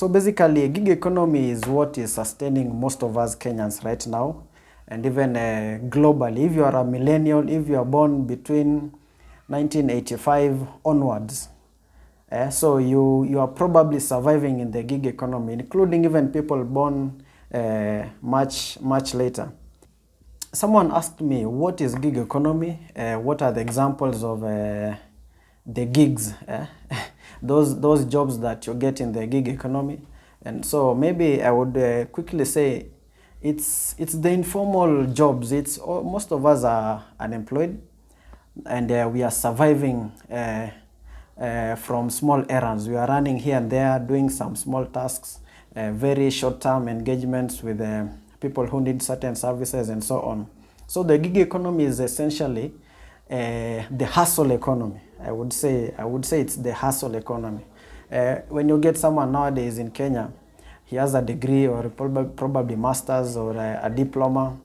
So basically, gig economy is what is sustaining most of us Kenyans right now, and even globally. If you are a millennial, if you are born between 1985 onwards, so you are probably surviving in the gig economy, including even people born much later. Someone asked me, what is gig economy? What are the examples of the gigs? Those jobs that you get in the gig economy. And so maybe I would quickly say it's the informal jobs. Most of us are unemployed, and we are surviving from small errands. We are running here and there, doing some small tasks, very short-term engagements with people who need certain services and so on. So the gig economy is essentially the hustle economy. I would say it's the hustle economy. When you get someone nowadays in Kenya, he has a degree or probably master's or a diploma.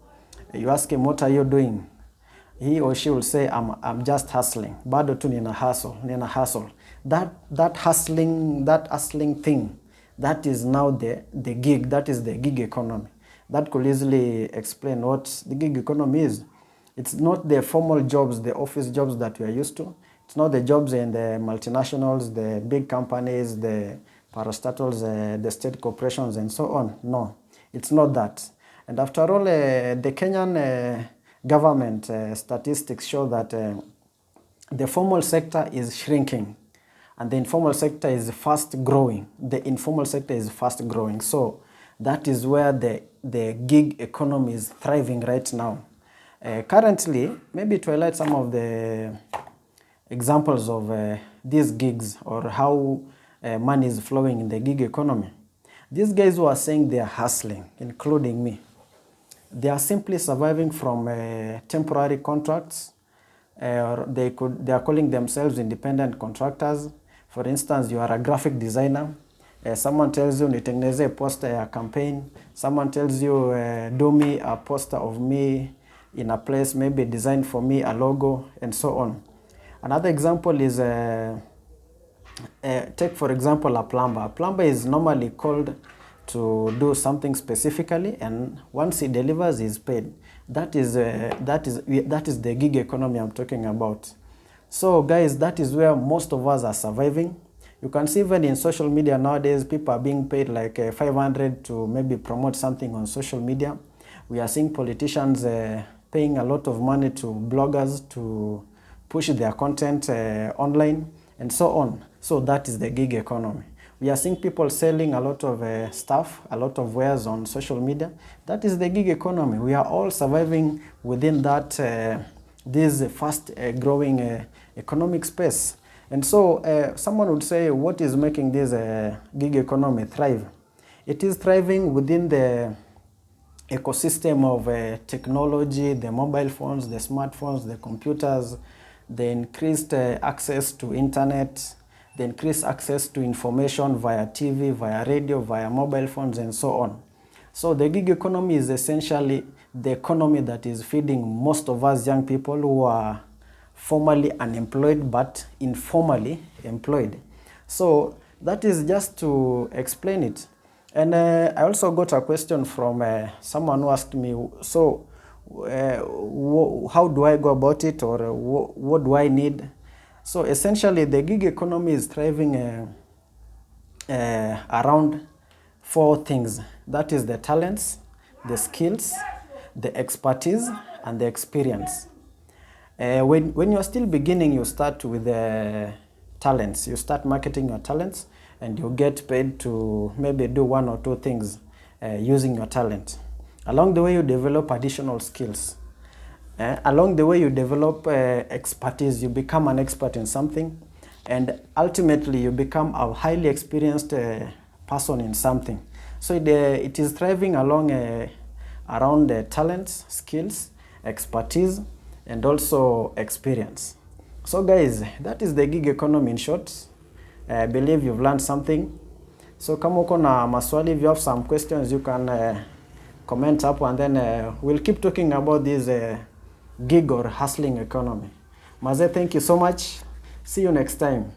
You ask him, what are you doing? He or she will say, I'm just hustling. Bado tu nina hustle. That hustling thing, that is now the gig. That is the gig economy. That could easily explain what the gig economy is. It's not the formal jobs, the office jobs that we are used to. It's not the jobs in the multinationals, the big companies, the parastatals, the state corporations, and so on. No, it's not that. And after all, the Kenyan government statistics show that the formal sector is shrinking and the informal sector is fast growing. The informal sector is fast growing. So that is where the gig economy is thriving right now. Currently, maybe to highlight some of the examples of these gigs or how money is flowing in the gig economy. These guys who are saying they are hustling, including me, they are simply surviving from temporary contracts. Or they are calling themselves independent contractors. For instance, you are a graphic designer. Someone tells you, nitengeneze a poster ya campaign. Someone tells you, do me a poster of me in a place, maybe design for me a logo, and so on. Another example is, take for example a plumber. A plumber is normally called to do something specifically, and once he delivers, he's paid. That is the gig economy I'm talking about. So guys, that is where most of us are surviving. You can see even in social media nowadays, people are being paid like 500 to maybe promote something on social media. We are seeing politicians paying a lot of money to bloggers to push their content online and so on. So that is the gig economy. We are seeing people selling a lot of stuff, a lot of wares on social media. That is the gig economy. We are all surviving within that this fast growing economic space. And so someone would say, what is making this gig economy thrive? It is thriving within the ecosystem of technology, the mobile phones, the smartphones, the computers, the increased access to internet, the increased access to information via TV, via radio, via mobile phones, and so on. So the gig economy is essentially the economy that is feeding most of us young people who are formally unemployed but informally employed. So that is just to explain it. And I also got a question from someone who asked me, so how do I go about it, or what do I need? So essentially the gig economy is thriving around four things. That is the talents, the skills, the expertise, and the experience. When you're still beginning, you start with the talents. You start marketing your talents, and you get paid to maybe do one or two things using your talent. Along the way, you develop additional skills. Along the way, you develop expertise. You become an expert in something, and ultimately, you become a highly experienced person in something. So it is thriving along around talents, skills, expertise, and also experience. So guys, that is the gig economy in short. I believe you've learned something. So kama uko na maswali, if you have some questions, you can comment up, and then we'll keep talking about this gig or hustling economy. Maze, thank you so much. See you next time.